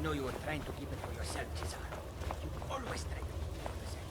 know you were trying to keep it for yourself, Cesar. You always try to keep it for yourself.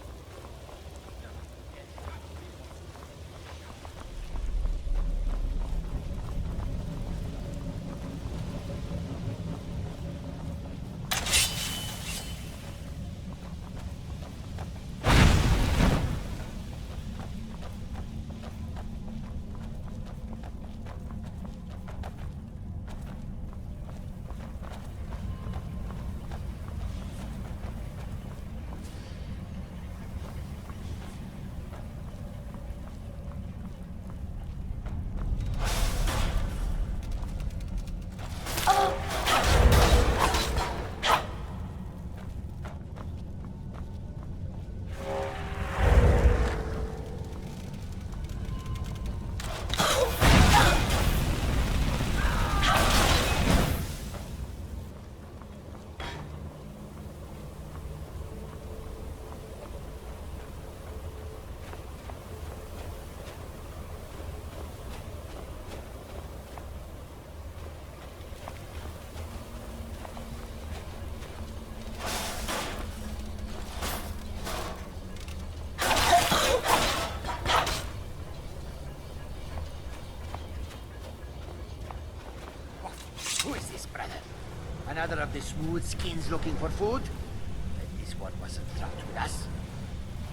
of the smooth skins looking for food? Then this one wasn't trapped with us.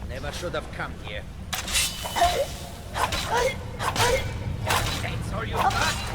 Never should have come here. That's all you got?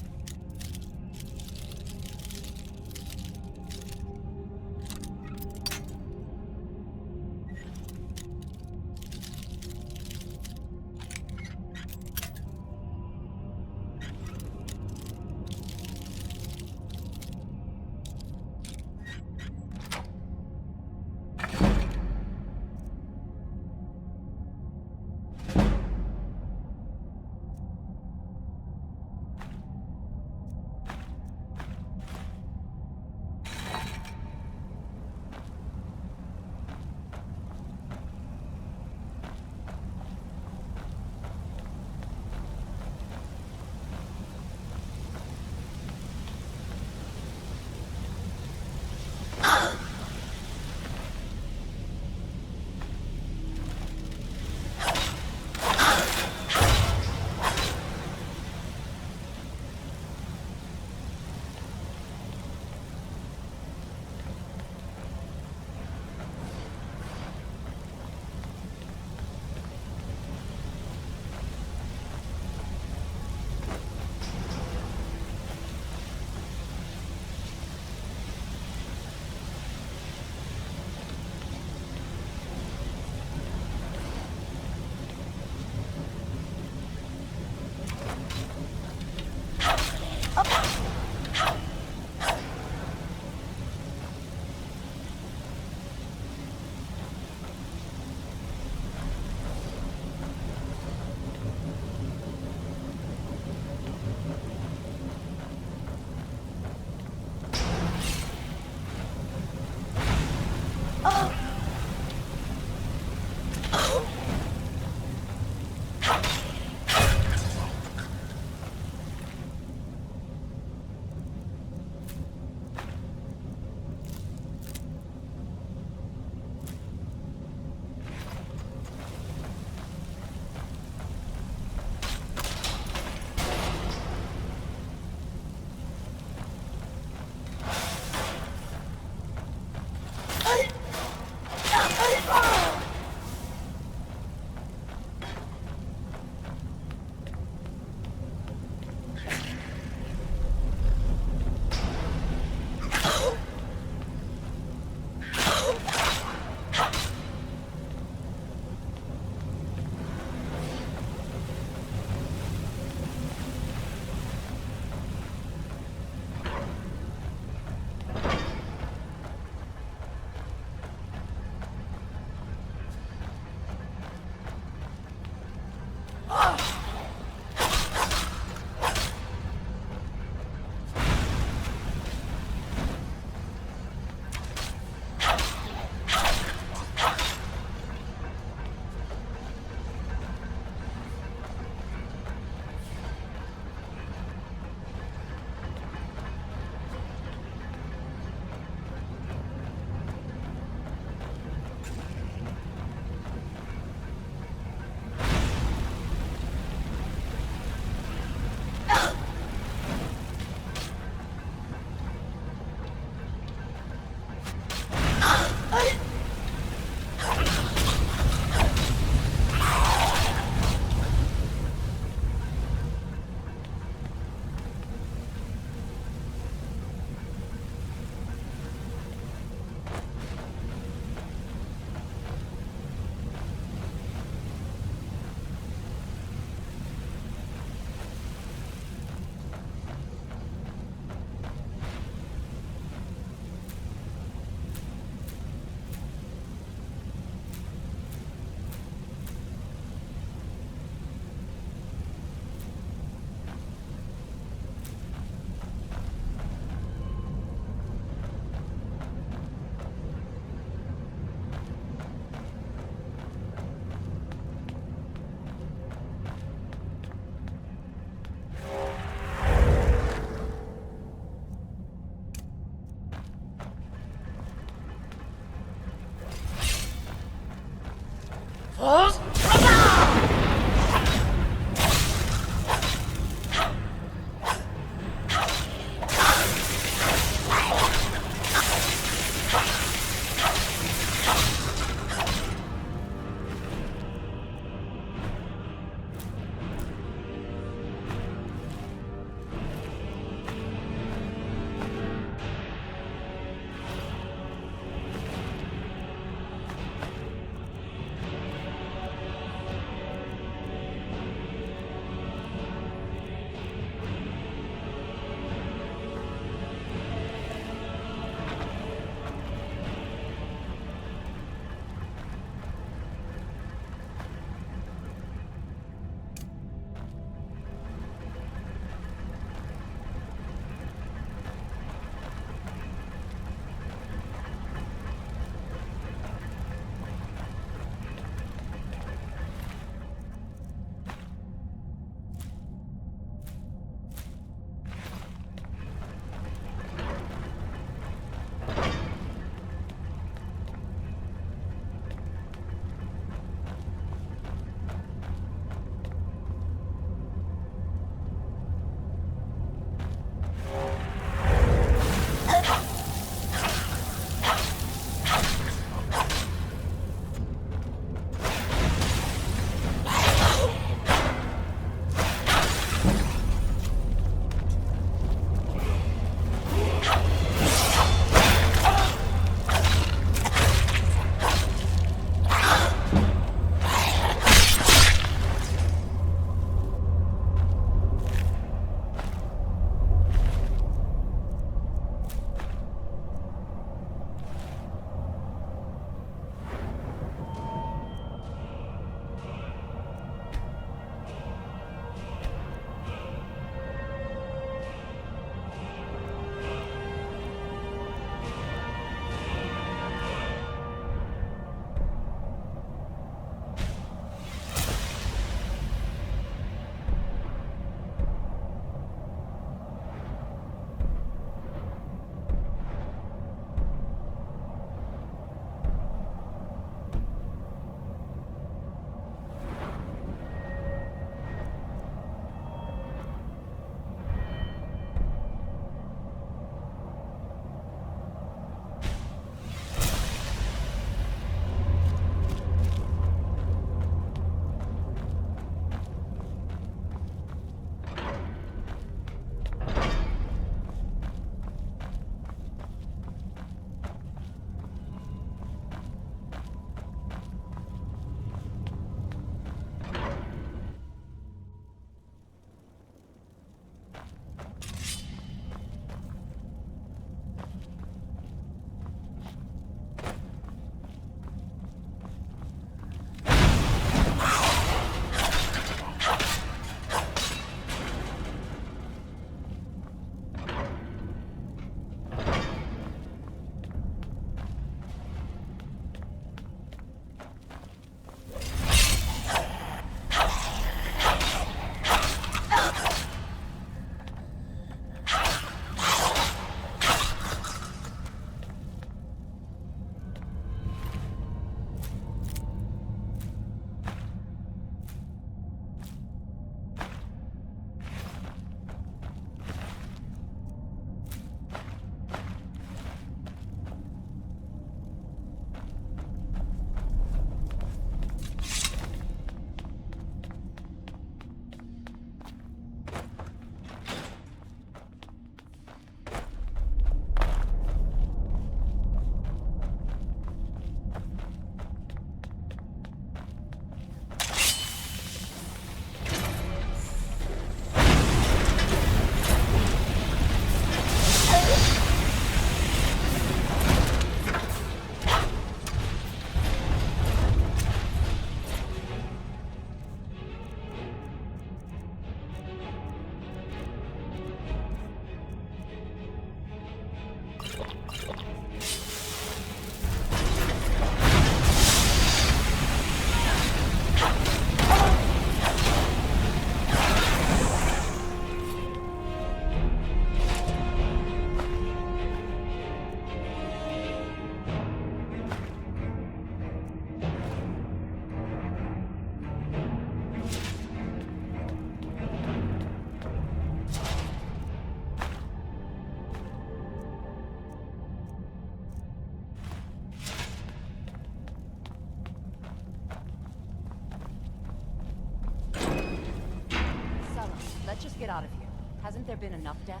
Hasn't there been enough death?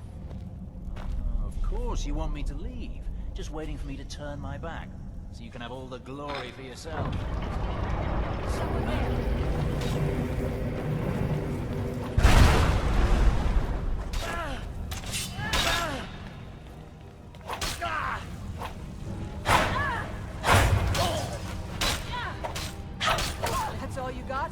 Of course you want me to leave. Just waiting for me to turn my back. So you can have all the glory for yourself. That's all you got?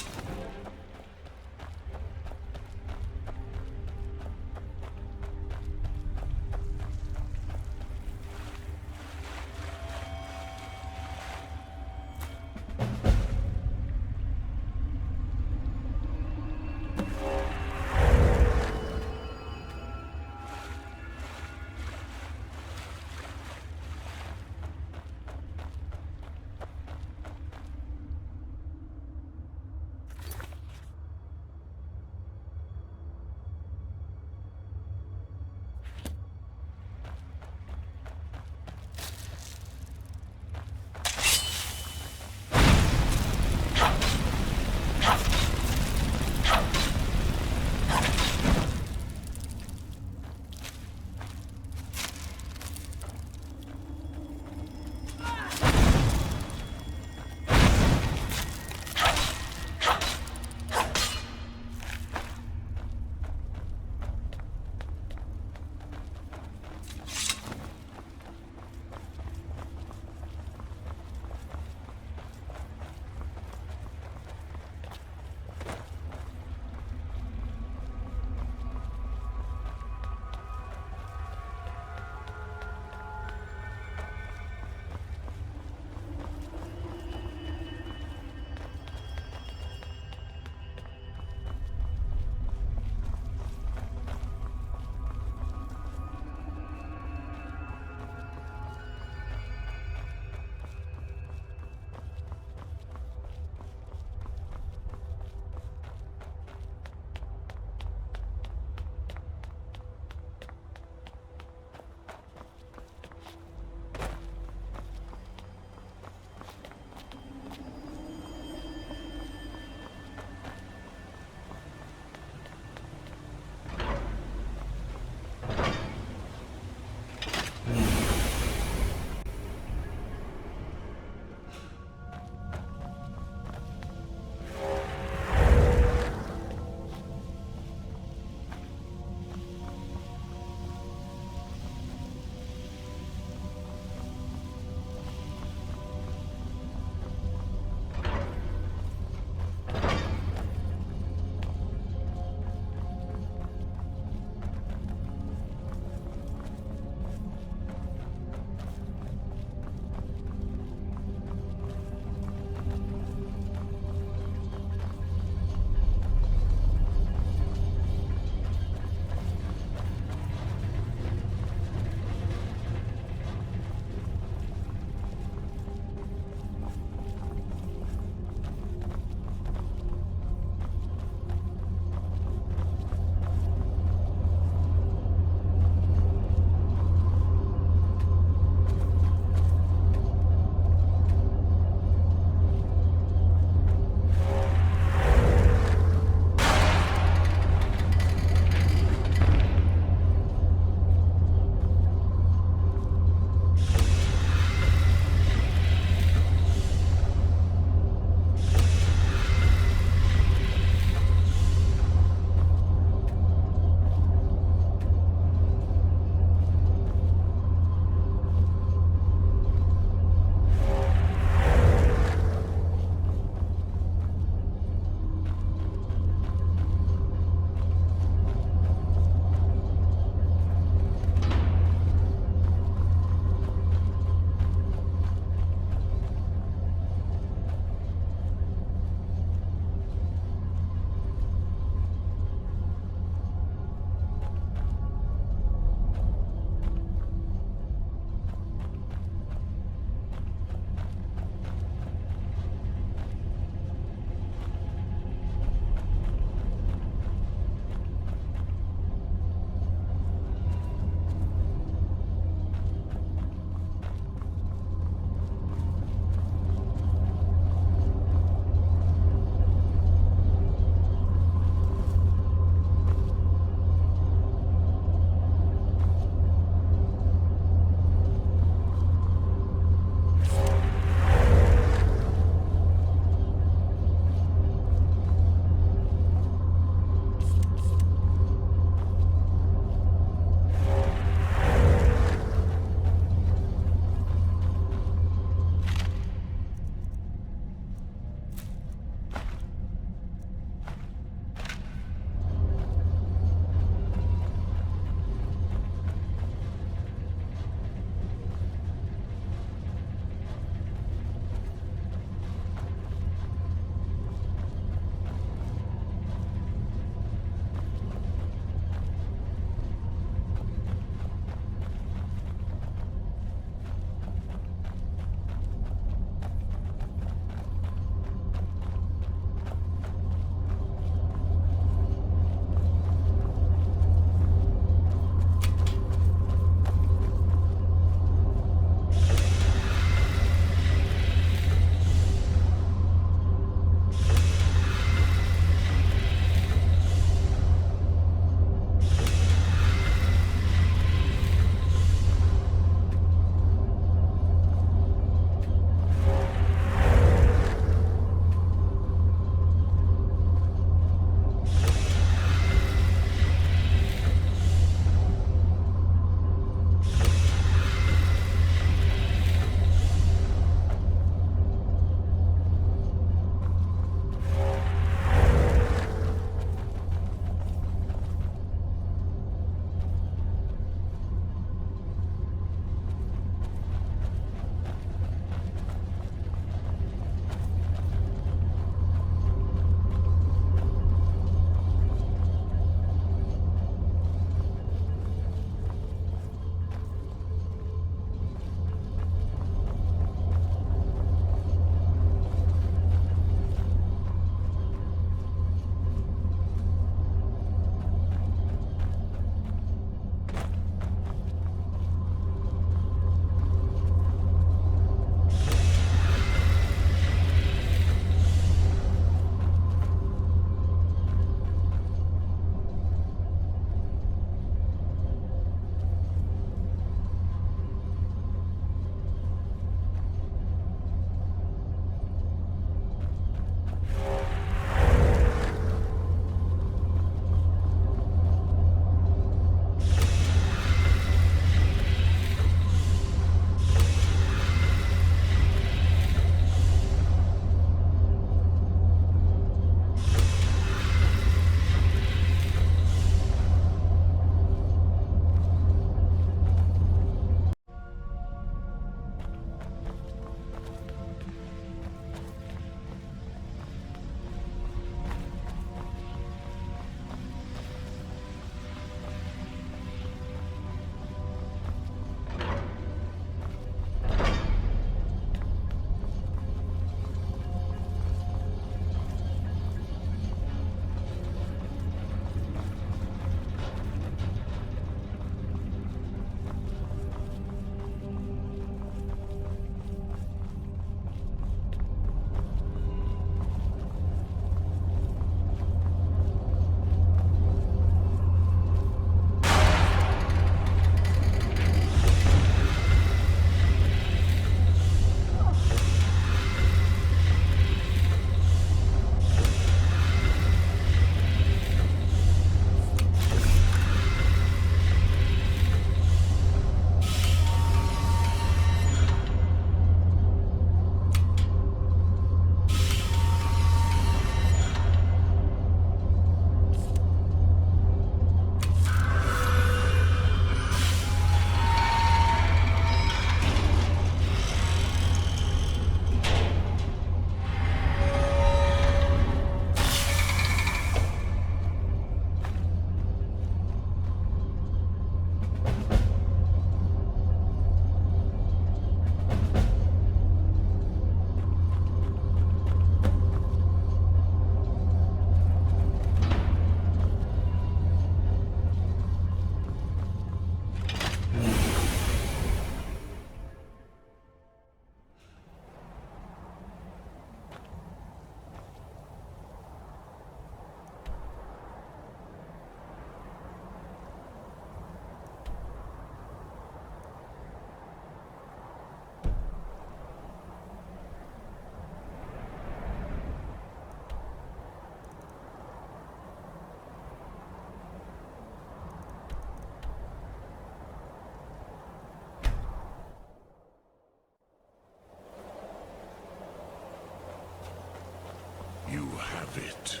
have it.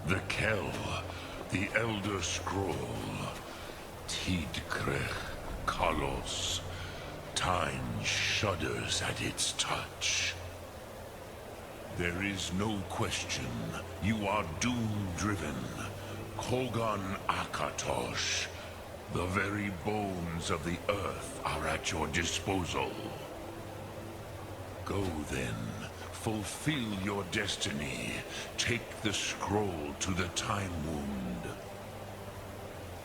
The Kell, the Elder Scroll. Tidkrech Kalos. Time shudders at its touch. There is no question. You are doom-driven. Kogan Akatosh. The very bones of the earth are at your disposal. Go then. Fulfill your destiny. Take the scroll to the Time Wound.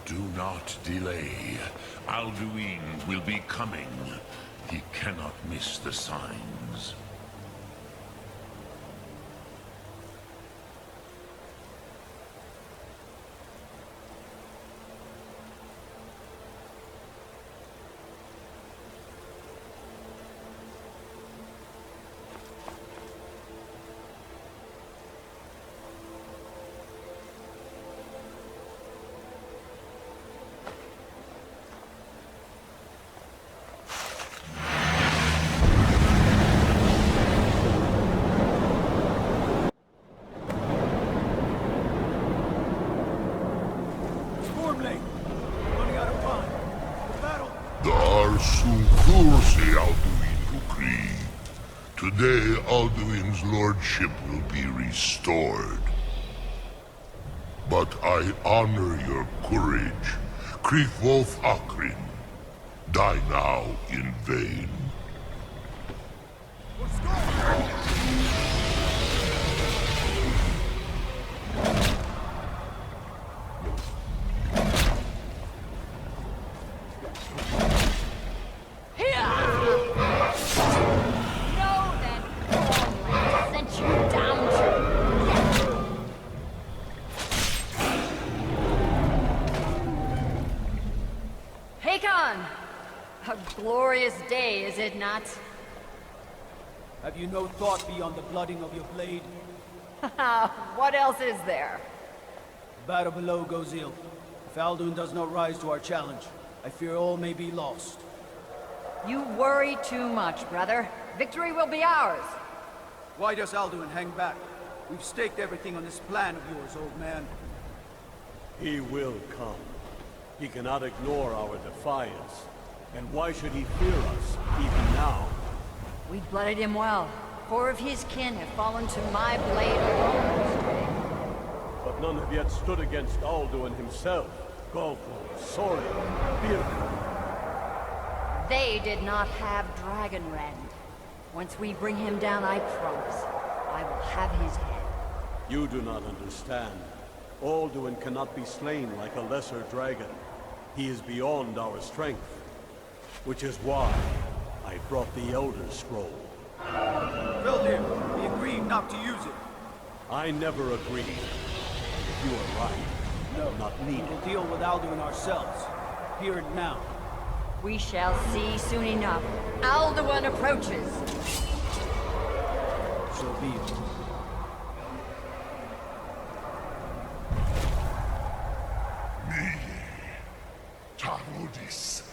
Do not delay. Alduin will be coming. He cannot miss the signs. Today, Alduin's lordship will be restored. But I honor your courage. Kriegwolf Akrin. Die now in vain. Glorious day, is it not? Have you no thought beyond the blooding of your blade? What else is there? The battle below goes ill. If Alduin does not rise to our challenge, I fear all may be lost. You worry too much, brother. Victory will be ours. Why does Alduin hang back? We've staked everything on this plan of yours, old man. He will come. He cannot ignore our defiance. And why should he fear us, even now? We blooded him well. 4 of his kin have fallen to my blade alone. But none have yet stood against Alduin himself. Golgor, Sorin, Birka. They did not have Dragonrend. Once we bring him down, I promise, I will have his head. You do not understand. Alduin cannot be slain like a lesser dragon. He is beyond our strength. Which is why I brought the Elder Scroll. Vildir, we agreed not to use it. I never agreed. If you are right, No, not needed. we'll deal with Alduin ourselves. Here and now. We shall see soon enough. Alduin approaches. So be it. Me, Tarudis.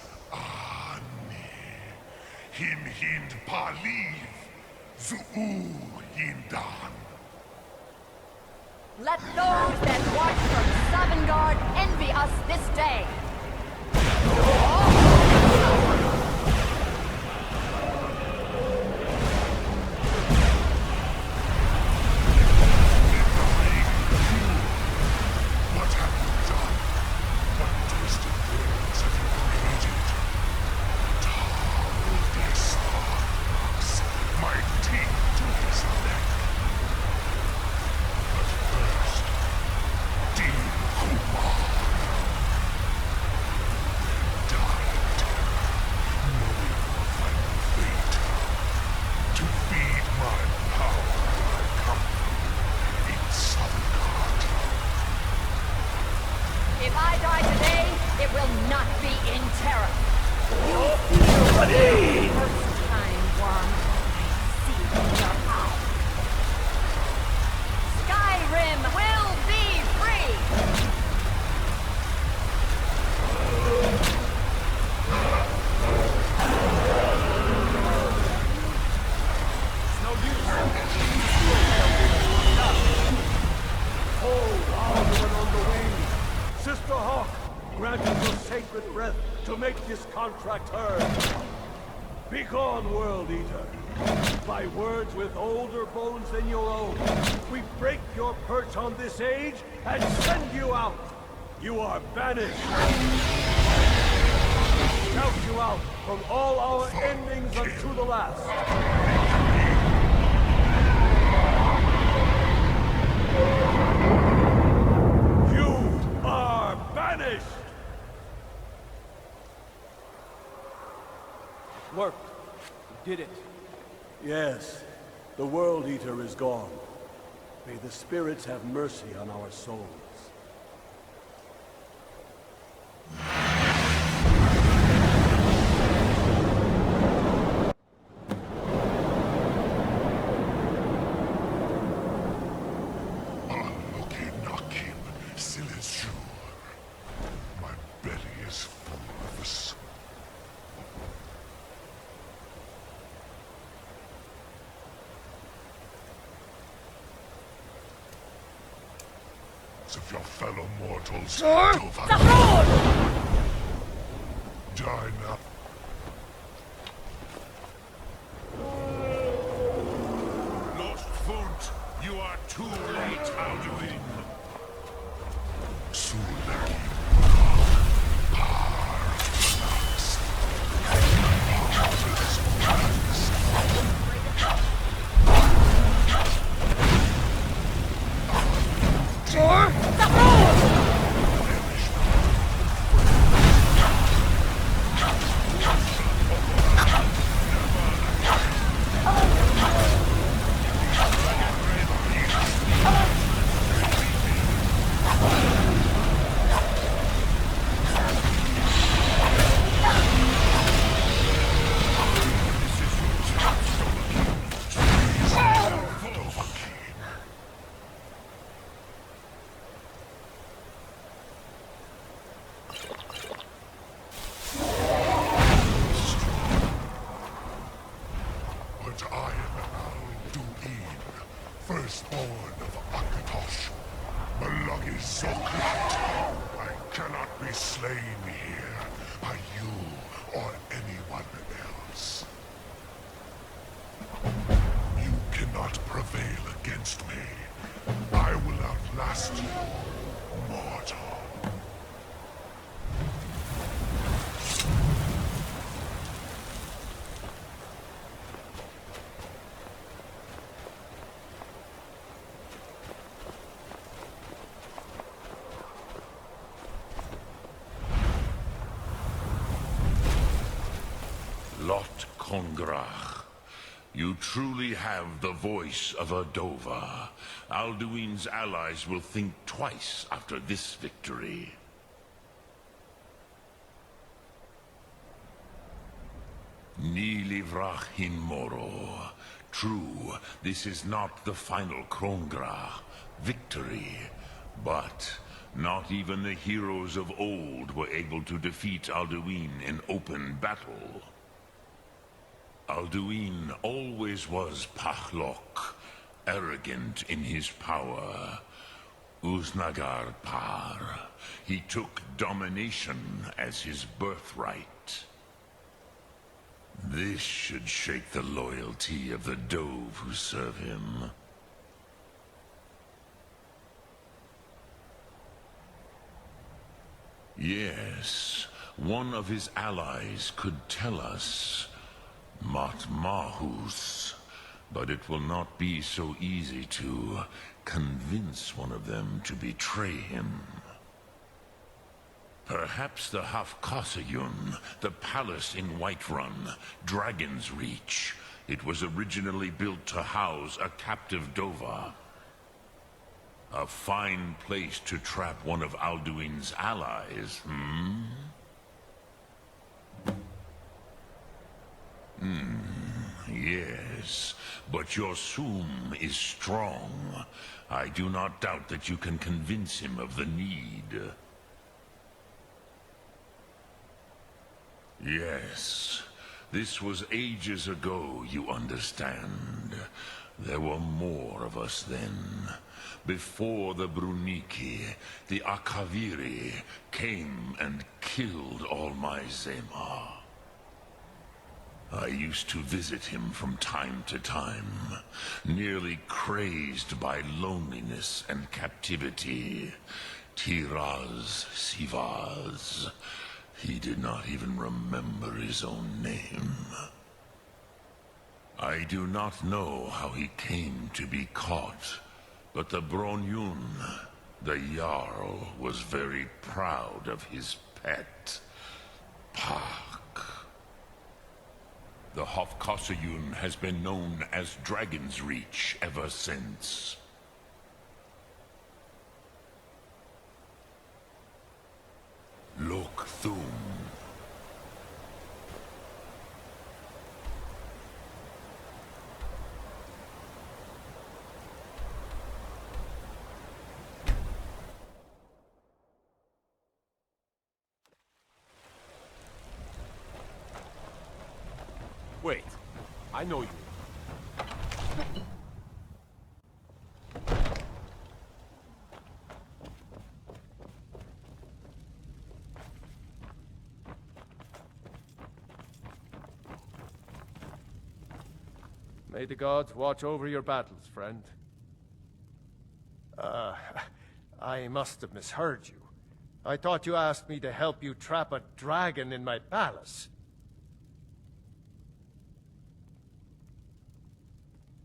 Him hind paliv, zuu hindan. Let those that watch from Sovngarde envy us this day. What have you done? What twisted worlds have you created? My teeth to his neck. But first, Dean Kumar died, knowing your final fate. To feed my power, I come in Sovngarde. If I die today, it will not be in terror. First time, worm. I see in your eyes. Skyrim will be free! It's no use. sacred breath to make this contract heard. Begone, World Eater. By words with older bones than your own, we break your perch on this age and send you out. You are banished. Shout you out from all our endings unto the last. You are banished! Worked. We did it. Yes, the World Eater is gone. May the spirits have mercy on our souls. My belly is full of the soup. Of your fellow mortals, die now. Lost foot, you are too late, Alduin. Firstborn of Akatosh, Malagi Zokrat. I cannot be slain here by you or anyone else. You cannot prevail against me. I will outlast you, mortal. Lot Kongrach, you truly have the voice of a Dova. Alduin's allies will think twice after this victory. Ni livrach hin moro. True, this is not the final Kongrach victory, but not even the heroes of old were able to defeat Alduin in open battle. Alduin always was Pachlok, arrogant in his power. Uznagar Par. He took domination as his birthright. This should shake the loyalty of the Dove who serve him. Yes, one of his allies could tell us. Matmahus, but it will not be so easy to convince one of them to betray him. Perhaps the Hafkasayun, the palace in Whiterun, Dragon's Reach. It was originally built to house a captive Dova. A fine place to trap one of Alduin's allies, Yes, but your Sum is strong. I do not doubt that you can convince him of the need. Yes, this was ages ago, you understand. There were more of us then. Before the Bruniki, the Akaviri came and killed all my Zema. I used to visit him from time to time, nearly crazed by loneliness and captivity. Tiraz Sivaz. He did not even remember his own name. I do not know how he came to be caught, but the Bronyun, the Jarl, was very proud of his pet, Pak. The Hofkossayun has been known as Dragon's Reach ever since. Look Thum. Wait, I know you. May the gods watch over your battles, friend. I must have misheard you. I thought you asked me to help you trap a dragon in my palace.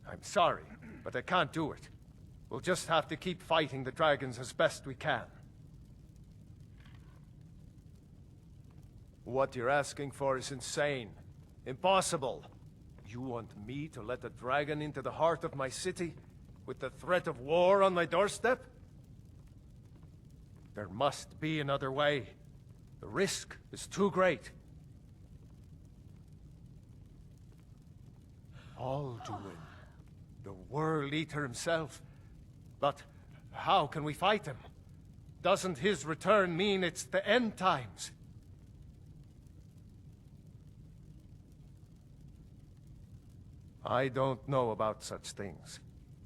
I'm sorry, but I can't do it. We'll just have to keep fighting the dragons as best we can. What you're asking for is insane. Impossible. You want me to let a dragon into the heart of my city, with the threat of war on my doorstep? There must be another way. The risk is too great. Alduin, the World Eater himself. But how can we fight him? Doesn't his return mean it's the end times? I don't know about such things,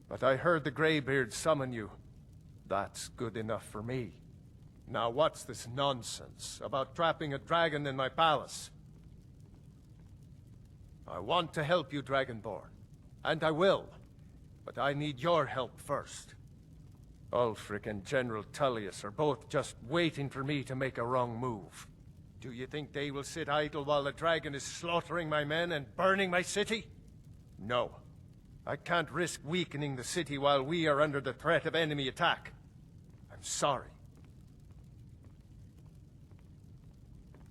but I heard the Greybeard summon you. That's good enough for me. Now what's this nonsense about trapping a dragon in my palace? I want to help you, Dragonborn, and I will, but I need your help first. Ulfric and General Tullius are both just waiting for me to make a wrong move. Do you think they will sit idle while the dragon is slaughtering my men and burning my city? No. I can't risk weakening the city while we are under the threat of enemy attack. I'm sorry.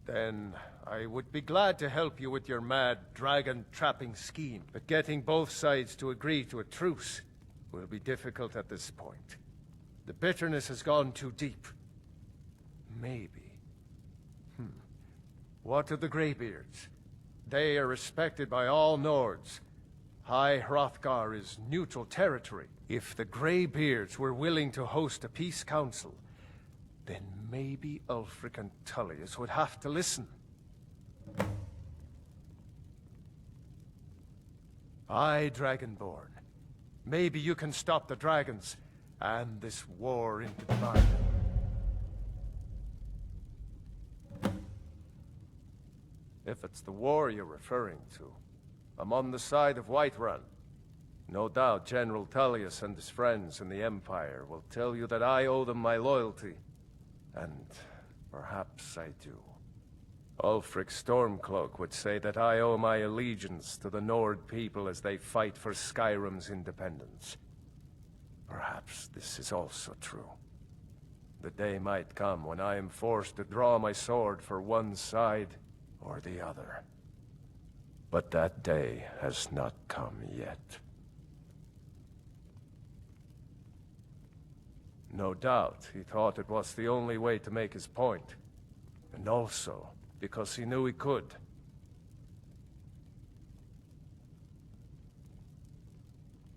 Then I would be glad to help you with your mad dragon-trapping scheme, but getting both sides to agree to a truce will be difficult at this point. The bitterness has gone too deep. Maybe. What of the Greybeards? They are respected by all Nords. High Hrothgar is neutral territory. If the Greybeards were willing to host a peace council, then maybe Ulfric and Tullius would have to listen. Aye, Dragonborn. Maybe you can stop the dragons, and this war into the bargain. If it's the war you're referring to, I'm on the side of Whiterun. No doubt General Tullius and his friends in the Empire will tell you that I owe them my loyalty. And perhaps I do. Ulfric Stormcloak would say that I owe my allegiance to the Nord people as they fight for Skyrim's independence. Perhaps this is also true. The day might come when I am forced to draw my sword for one side or the other. But that day has not come yet. No doubt he thought it was the only way to make his point. And also because he knew he could.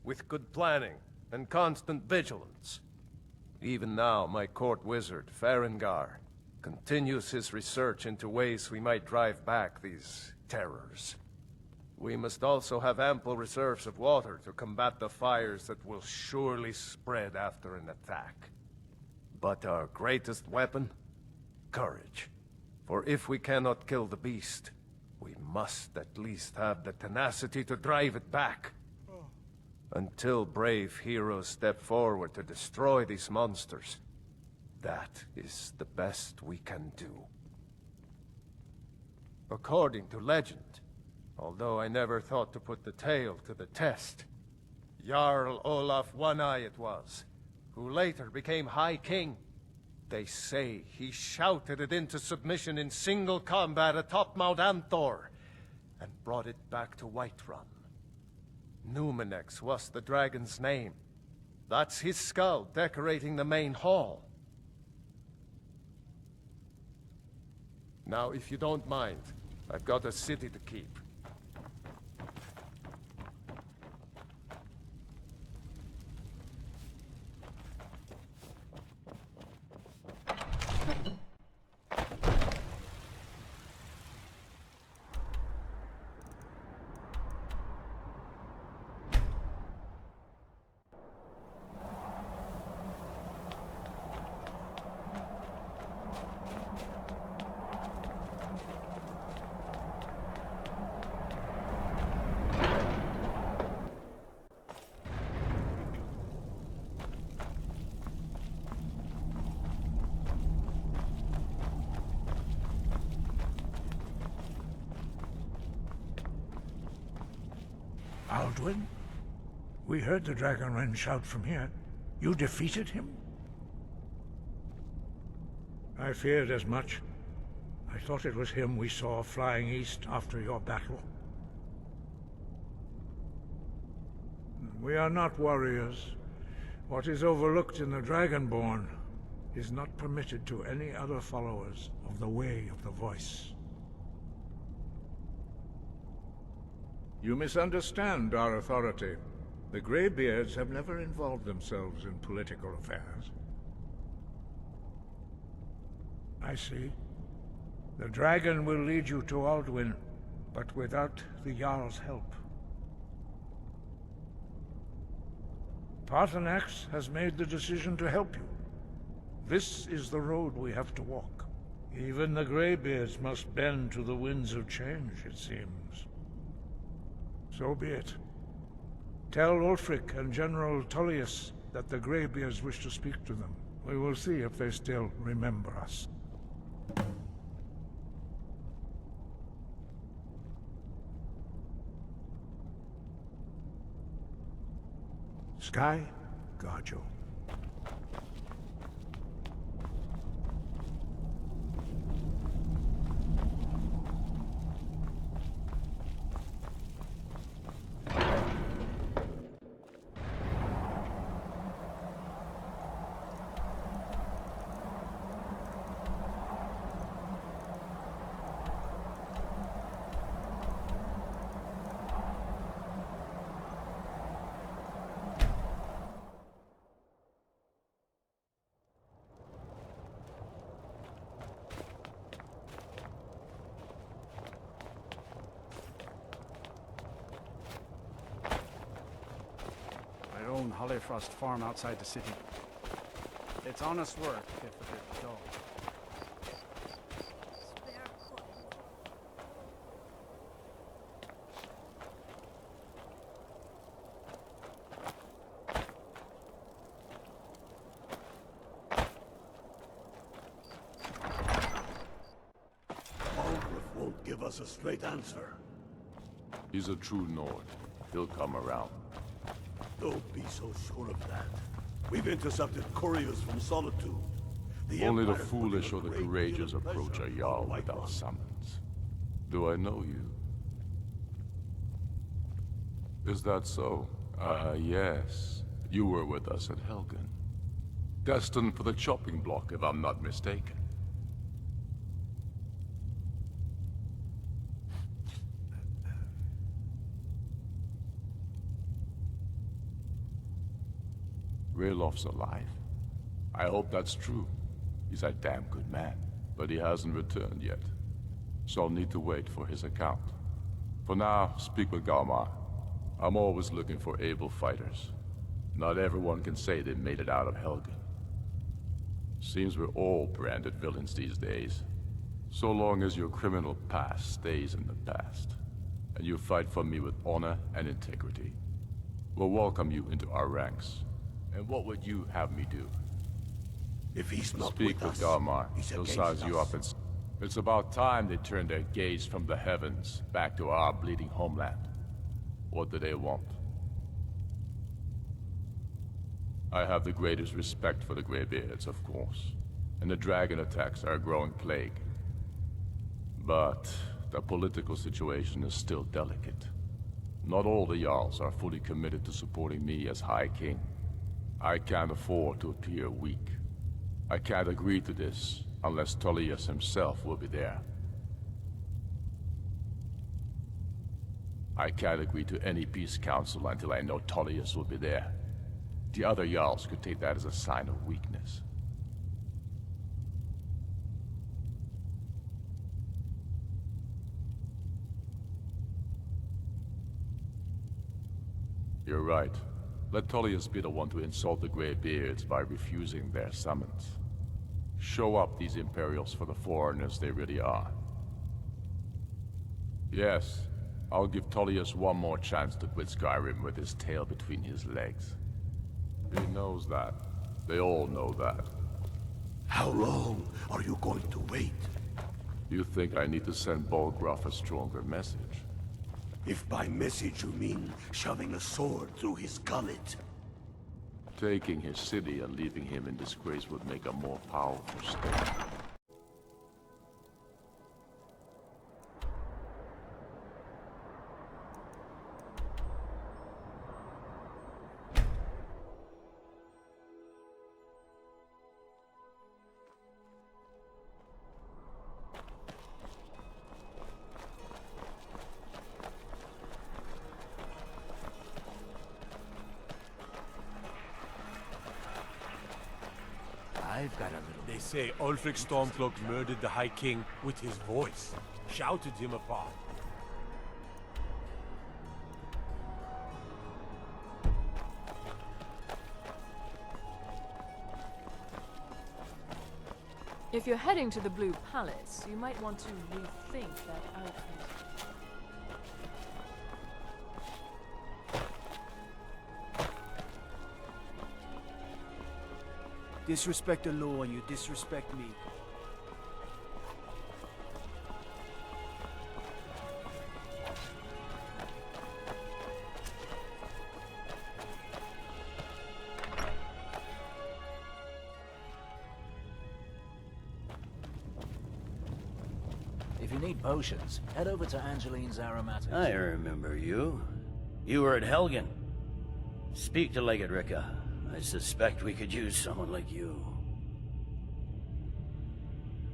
With good planning and constant vigilance. Even now, my court wizard, Farengar, continues his research into ways we might drive back these terrors. We must also have ample reserves of water to combat the fires that will surely spread after an attack. But our greatest weapon? Courage. For if we cannot kill the beast, we must at least have the tenacity to drive it back. Until brave heroes step forward to destroy these monsters, that is the best we can do. According to legend, although I never thought to put the tale to the test, Jarl Olaf One-Eye it was, who later became High King. They say he shouted it into submission in single combat atop Mount Anthor, and brought it back to Whiterun. Numenex was the dragon's name. That's his skull decorating the main hall. Now, if you don't mind, I've got a city to keep. Alduin? We heard the Dragonren shout from here. You defeated him? I feared as much. I thought it was him we saw flying east after your battle. We are not warriors. What is overlooked in the Dragonborn is not permitted to any other followers of the Way of the Voice. You misunderstand our authority. The Greybeards have never involved themselves in political affairs. I see. The dragon will lead you to Alduin, but without the Jarl's help. Paarthurnax has made the decision to help you. This is the road we have to walk. Even the Greybeards must bend to the winds of change, it seems. So be it. Tell Ulfric and General Tullius that the Greybeards wish to speak to them. We will see if they still remember us. Sky, guard you. Hollifrost farm outside the city. It's honest work, if a bit dull. Algrith won't give us a straight answer. He's a true Nord. He'll come around. Don't be so sure of that. We've intercepted couriers from Solitude. Only the foolish or the courageous approach a Jarl without summons. Do I know you? Is that so? Yes. You were with us at Helgen. Destined for the chopping block, if I'm not mistaken. Railof's alive. I hope that's true. He's a damn good man, but he hasn't returned yet. So I'll need to wait for his account. For now, speak with Galmar. I'm always looking for able fighters. Not everyone can say they made it out of Helgen. Seems we're all branded villains these days. So long as your criminal past stays in the past, and you fight for me with honor and integrity, we'll welcome you into our ranks. And what would you have me do? If he's not Speak with Galmar. He'll size you up and... It's about time they turned their gaze from the heavens back to our bleeding homeland. What do they want? I have the greatest respect for the Greybeards, of course, and the dragon attacks are a growing plague. But the political situation is still delicate. Not all the Jarls are fully committed to supporting me as High King. I can't afford to appear weak. I can't agree to this unless Tullius himself will be there. I can't agree to any peace council until I know Tullius will be there. The other Jarls could take that as a sign of weakness. You're right. Let Tullius be the one to insult the Greybeards by refusing their summons. Show up these Imperials for the foreigners they really are. Yes, I'll give Tullius one more chance to quit Skyrim with his tail between his legs. He knows that. They all know that. How long are you going to wait? You think I need to send Bolgraf a stronger message? If by message you mean shoving a sword through his gullet. Taking his city and leaving him in disgrace would make a more powerful step. I've got a little... They say Ulfric Stormcloak murdered the High King with his voice. Shouted him apart. If you're heading to the Blue Palace, you might want to rethink that outfit. Disrespect the law and you disrespect me. If you need potions, head over to Angeline's Aromatics. I remember you. You were at Helgen. Speak to Legate Ricca. I suspect we could use someone like you.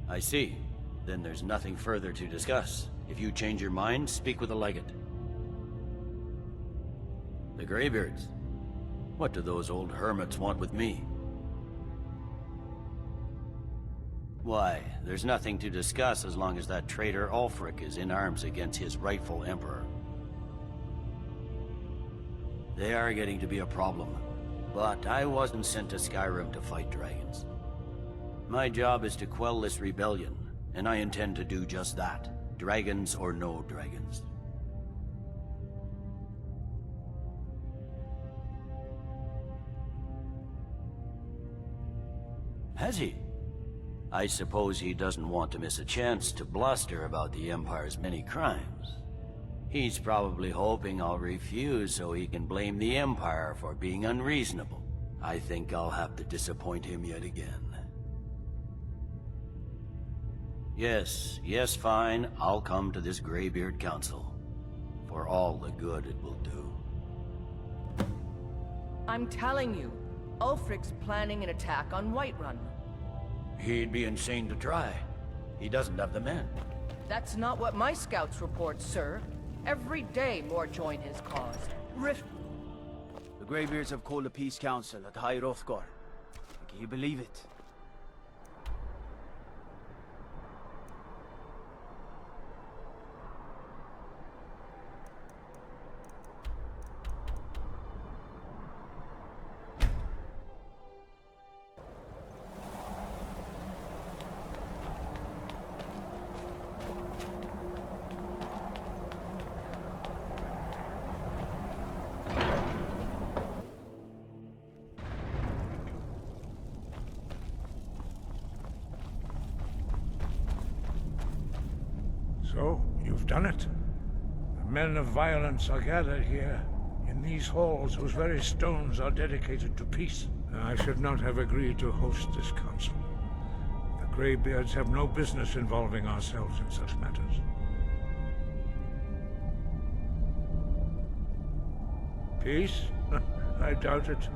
I see. Then there's nothing further to discuss. If you change your mind, speak with the Legate. The Greybeards. What do those old hermits want with me? Why, there's nothing to discuss as long as that traitor Ulfric is in arms against his rightful emperor. They are getting to be a problem. But I wasn't sent to Skyrim to fight dragons. My job is to quell this rebellion, and I intend to do just that. Dragons or no dragons. Has he? I suppose he doesn't want to miss a chance to bluster about the Empire's many crimes. He's probably hoping I'll refuse so he can blame the Empire for being unreasonable. I think I'll have to disappoint him yet again. Yes, fine. I'll come to this Greybeard Council. For all the good it will do. I'm telling you, Ulfric's planning an attack on Whiterun. He'd be insane to try. He doesn't have the men. That's not what my scouts report, sir. Every day more join his cause. The Greybeards have called a peace council at High Hrothgar. Can you believe it? So, you've done it. The men of violence are gathered here, in these halls whose very stones are dedicated to peace. I should not have agreed to host this council. The Greybeards have no business involving ourselves in such matters. Peace? I doubt it.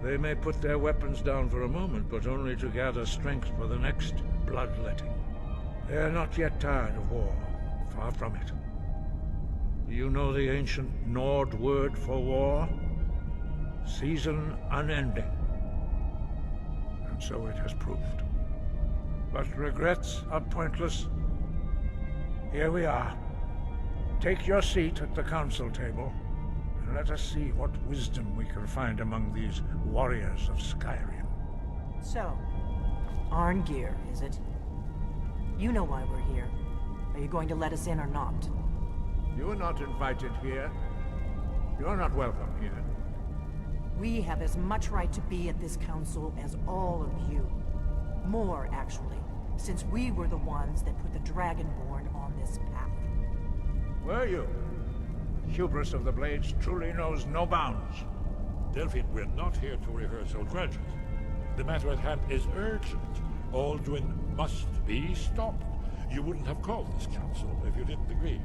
They may put their weapons down for a moment, but only to gather strength for the next bloodletting. They are not yet tired of war. Far from it. Do you know the ancient Nord word for war? Season unending. And so it has proved. But regrets are pointless. Here we are. Take your seat at the council table, and let us see what wisdom we can find among these warriors of Skyrim. So, Arngeir, is it? You know why we're here. Are you going to let us in or not? You are not invited here. You're not welcome here. We have as much right to be at this council as all of you. More, actually, since we were the ones that put the Dragonborn on this path. Were you? Hubris of the Blades truly knows no bounds. Delphine, we're not here to rehearse old grudges. The matter at hand is urgent. Alduin must be stopped. You wouldn't have called this council if you didn't agree.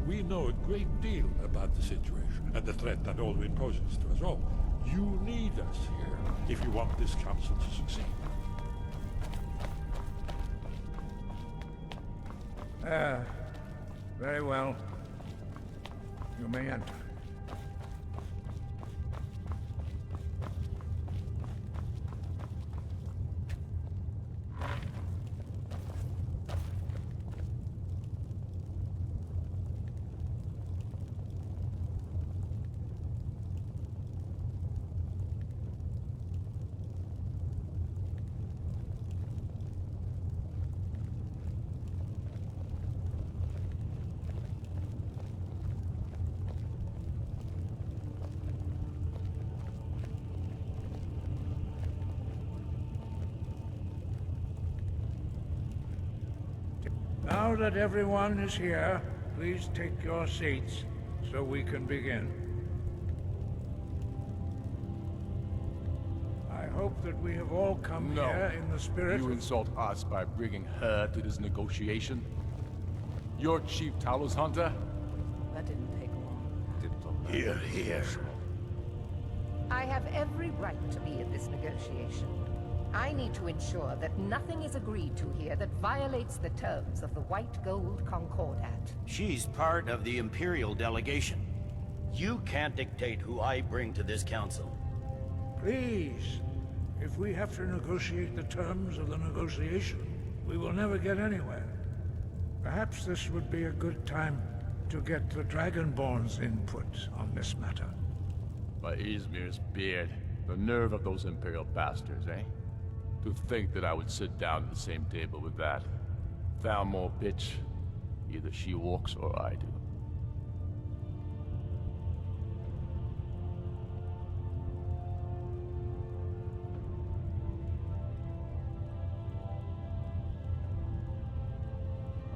We know a great deal about the situation and the threat that Alduin poses to us all. You need us here if you want this council to succeed. Very well. You may enter. Now that everyone is here, please take your seats so we can begin. I hope that we have all come here in the spirit You insult us by bringing her to this negotiation? You're Chief Talos Hunter? That didn't take long. Here, here. I have every right to be at this negotiation. I need to ensure that nothing is agreed to here that violates the terms of the White Gold Concordat. She's part of the Imperial delegation. You can't dictate who I bring to this council. Please, if we have to negotiate the terms of the negotiation, we will never get anywhere. Perhaps this would be a good time to get the Dragonborn's input on this matter. By Izmir's beard, the nerve of those Imperial bastards, eh? To think that I would sit down at the same table with that Thalmor bitch. Either she walks or I do.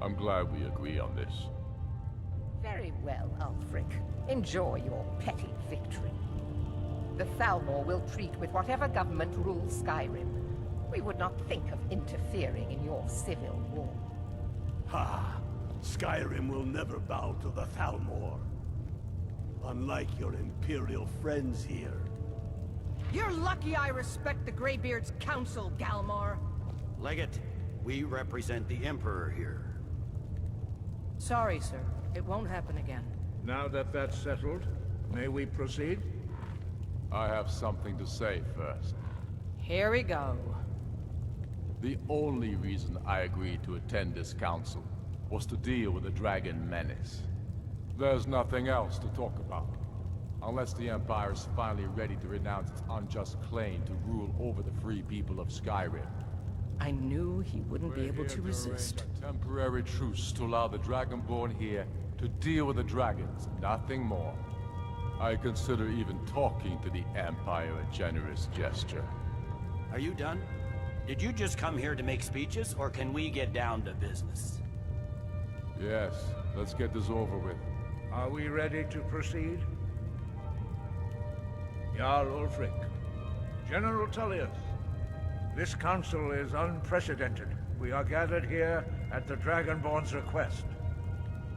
I'm glad we agree on this. Very well, Ulfric. Enjoy your petty victory. The Thalmor will treat with whatever government rules Skyrim. We would not think of interfering in your civil war. Ha! Skyrim will never bow to the Thalmor. Unlike your Imperial friends here. You're lucky I respect the Greybeard's council, Galmar. Legate, we represent the Emperor here. Sorry, sir. It won't happen again. Now that that's settled, may we proceed? I have something to say first. Here we go. The only reason I agreed to attend this council was to deal with the dragon menace. There's nothing else to talk about. Unless the Empire is finally ready to renounce its unjust claim to rule over the free people of Skyrim. I knew he wouldn't be able to resist. A temporary truce to allow the Dragonborn here to deal with the dragons, nothing more. I consider even talking to the Empire a generous gesture. Are you done? Did you just come here to make speeches, or can we get down to business? Yes, let's get this over with. Are we ready to proceed? Jarl Ulfric, General Tullius, this council is unprecedented. We are gathered here at the Dragonborn's request.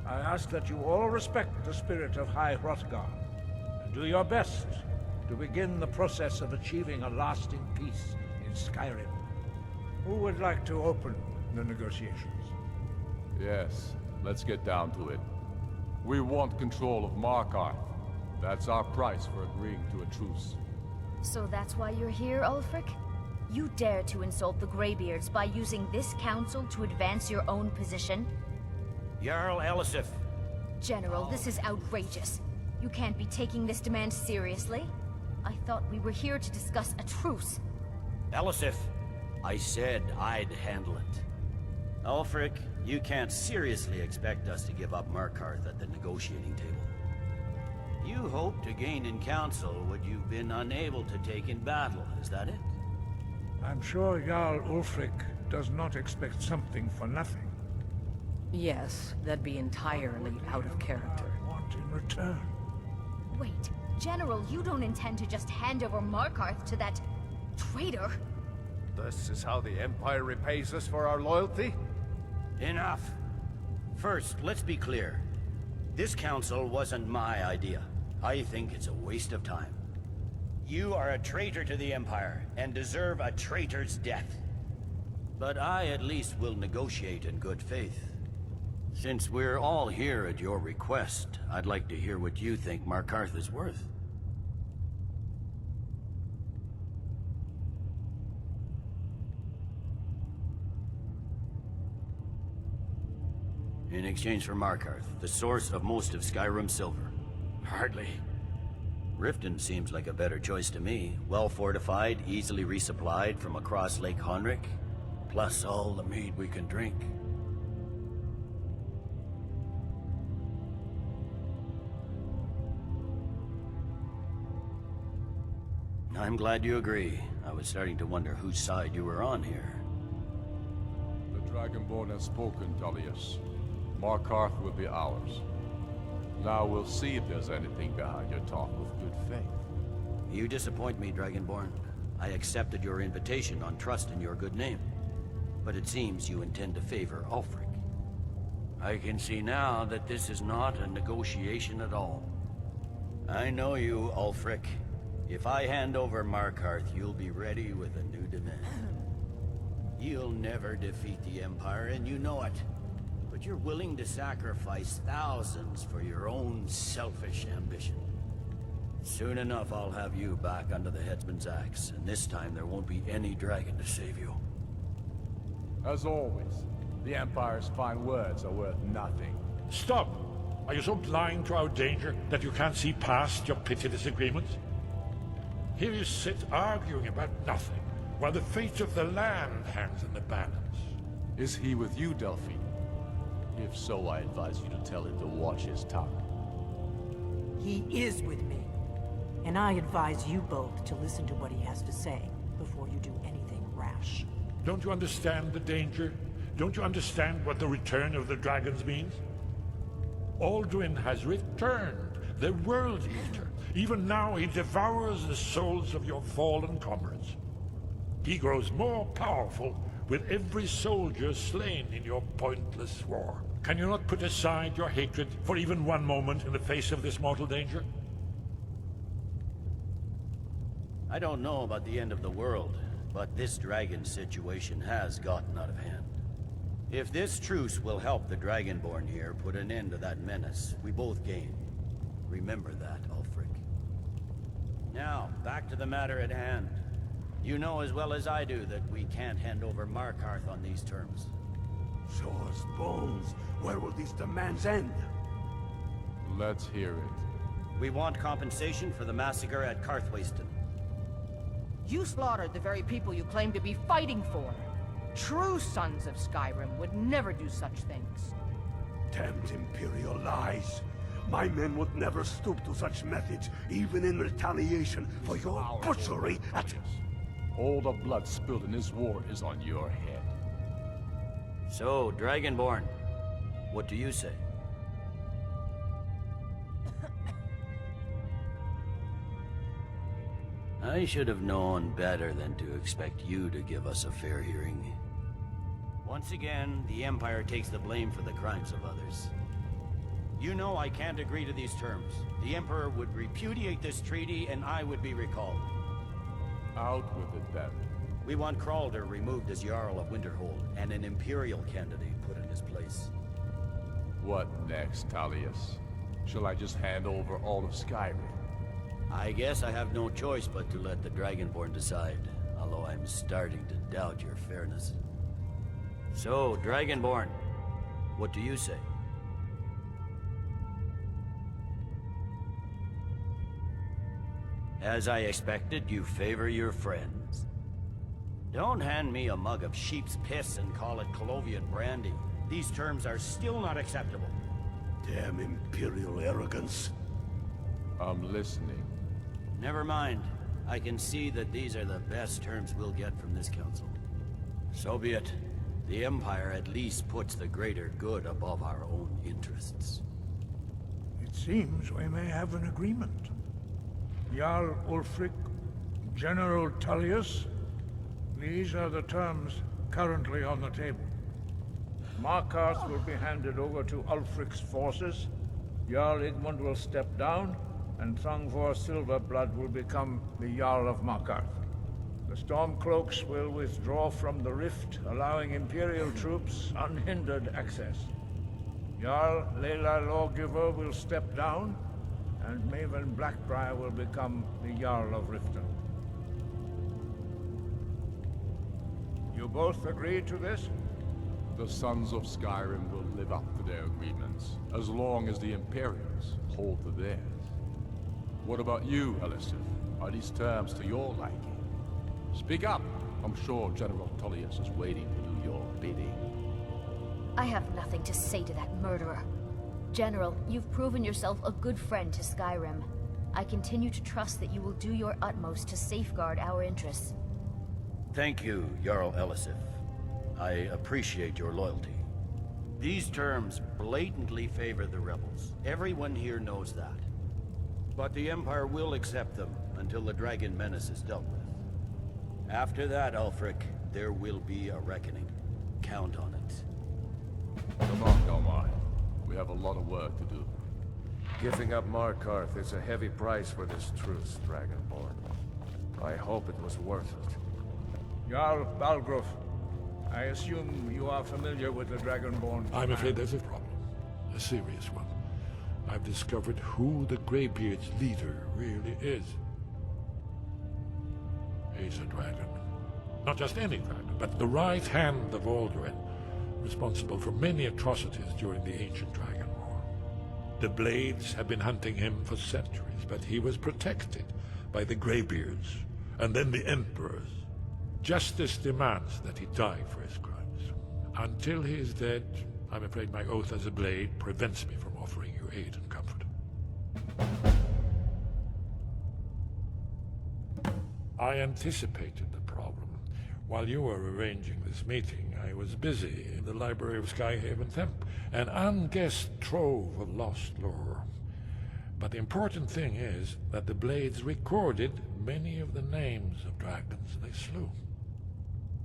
I ask that you all respect the spirit of High Hrothgar, and do your best to begin the process of achieving a lasting peace in Skyrim. Who would like to open the negotiations? Yes, let's get down to it. We want control of Markarth. That's our price for agreeing to a truce. So that's why you're here, Ulfric? You dare to insult the Greybeards by using this council to advance your own position? Jarl Elisif. General, this is outrageous. You can't be taking this demand seriously. I thought we were here to discuss a truce. Elisif, I said I'd handle it. Ulfric, you can't seriously expect us to give up Markarth at the negotiating table. You hoped to gain in council what you've been unable to take in battle, is that it? I'm sure Jarl Ulfric does not expect something for nothing. Yes, that'd be entirely out of character. Want in return? Wait, General, you don't intend to just hand over Markarth to that traitor? This is how the Empire repays us for our loyalty? Enough. First, let's be clear. This council wasn't my idea. I think it's a waste of time. You are a traitor to the Empire, and deserve a traitor's death. But I at least will negotiate in good faith. Since we're all here at your request, I'd like to hear what you think Markarth is worth. In exchange for Markarth, the source of most of Skyrim's silver. Hardly. Riften seems like a better choice to me. Well fortified, easily resupplied from across Lake Honric, plus all the mead we can drink. I'm glad you agree. I was starting to wonder whose side you were on here. The Dragonborn has spoken, Tullius. Markarth will be ours. Now we'll see if there's anything behind your talk of good faith. You disappoint me, Dragonborn. I accepted your invitation on trust in your good name. But it seems you intend to favor Ulfric. I can see now that this is not a negotiation at all. I know you, Ulfric. If I hand over Markarth, you'll be ready with a new demand. You'll never defeat the Empire, and you know it. But you're willing to sacrifice thousands for your own selfish ambition. Soon enough, I'll have you back under the headsman's axe, and this time there won't be any dragon to save you. As always, the Empire's fine words are worth nothing. Stop! Are you so blind to our danger that you can't see past your petty disagreements? Here you sit arguing about nothing, while the fate of the land hangs in the balance. Is he with you, Delphine? If so, I advise you to tell him to watch his tongue. He is with me. And I advise you both to listen to what he has to say before you do anything rash. Don't you understand the danger? Don't you understand what the return of the dragons means? Alduin has returned, the World Eater. Even now he devours the souls of your fallen comrades. He grows more powerful with every soldier slain in your pointless war. Can you not put aside your hatred for even one moment in the face of this mortal danger? I don't know about the end of the world, but this dragon situation has gotten out of hand. If this truce will help the Dragonborn here put an end to that menace, we both gain. Remember that, Ulfric. Now, back to the matter at hand. You know as well as I do that we can't hand over Markarth on these terms. Show us bones. Where will these demands end? Let's hear it. We want compensation for the massacre at Karthwasten. You slaughtered the very people you claim to be fighting for. True sons of Skyrim would never do such things. Damned Imperial lies. My men would never stoop to such methods, even in retaliation for your butchery at... All the blood spilled in this war is on your head. So, Dragonborn, What do you say? I should have known better than to expect you to give us a fair hearing. Once again, the Empire takes the blame for the crimes of others. You know I can't agree to these terms. The Emperor would repudiate this treaty and I would be recalled. Out with it then. We want Kralder removed as Jarl of Winterhold and an Imperial candidate put in his place. What next, Tullius? Shall I just hand over all of Skyrim? I guess I have no choice but to let the Dragonborn decide, although I'm starting to doubt your fairness. So, Dragonborn, what do you say? As I expected, you favor your friends. Don't hand me a mug of sheep's piss and call it Colovian brandy. These terms are still not acceptable. Damn Imperial arrogance. I'm listening. Never mind. I can see that these are the best terms we'll get from this council. So be it. The Empire at least puts the greater good above our own interests. It seems we may have an agreement. Jarl Ulfric, General Tullius, these are the terms currently on the table. Markarth will be handed over to Ulfric's forces, Jarl Igmund will step down, and Thongvor Silverblood will become the Jarl of Markarth. The Stormcloaks will withdraw from the rift, allowing Imperial troops unhindered access. Jarl Leila Lawgiver will step down, and Maven Blackbriar will become the Jarl of Riften. You both agree to this? The Sons of Skyrim will live up to their agreements, as long as the Imperials hold to theirs. What about you, Elisif? Are these terms to your liking? Speak up! I'm sure General Tullius is waiting to do your bidding. I have nothing to say to that murderer. General, you've proven yourself a good friend to Skyrim. I continue to trust that you will do your utmost to safeguard our interests. Thank you, Jarl Elisif. I appreciate your loyalty. These terms blatantly favor the rebels. Everyone here knows that. But the Empire will accept them until the Dragon Menace is dealt with. After that, Ulfric, there will be a reckoning. Count on it. Come on, Galmar. We have a lot of work to do. Giving up Markarth is a heavy price for this truce, Dragonborn. I hope it was worth it. Jarl Balgruuf, I assume you are familiar with the Dragonborn. I'm afraid there's a problem. A serious one. I've discovered who the Greybeard's leader really is. He's a dragon. Not just any dragon, but the right hand of Alduin, responsible for many atrocities during the Ancient Dragon War. The Blades have been hunting him for centuries, but he was protected by the Greybeards, and then the Emperors. Justice demands that he die for his crimes. Until he is dead, I'm afraid my oath as a Blade prevents me from offering you aid and comfort. I anticipated the problem. While you were arranging this meeting, I was busy in the library of Skyhaven Temp, an unguessed trove of lost lore. But the important thing is that the Blades recorded many of the names of dragons they slew.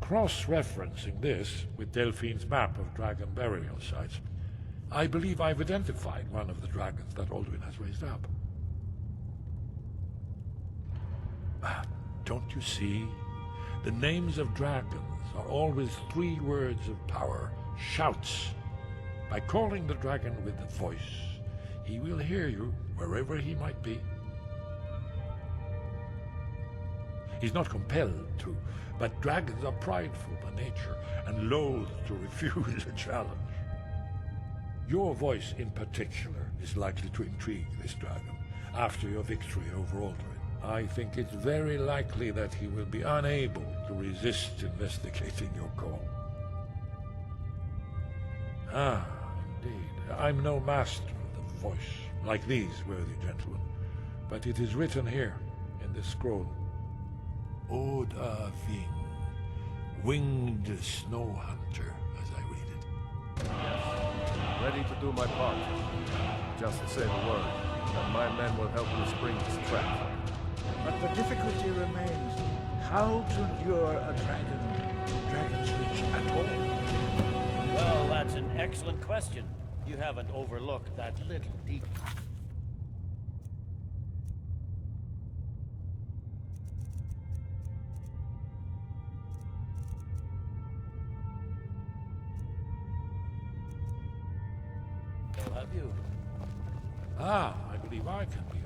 Cross-referencing this with Delphine's map of dragon burial sites, I believe I've identified one of the dragons that Alduin has raised up. Don't you see? The names of dragons are always 3 words of power, shouts. By calling the dragon with the voice, he will hear you wherever he might be. He's not compelled to, but dragons are prideful by nature and loath to refuse a challenge. Your voice in particular is likely to intrigue this dragon after your victory over Alduin. I think it's very likely that he will be unable to resist investigating your call. Ah, indeed. I'm no master of the voice, like these worthy gentlemen, but it is written here in this scroll. Oda Ving, winged snow hunter, as I read it. Ready to do my part. Just say the word, and my men will help you spring this trap. But the difficulty remains how to lure a dragon's reach at all. Well, that's an excellent question. You haven't overlooked that little detail. Have you? Ah, I believe I can be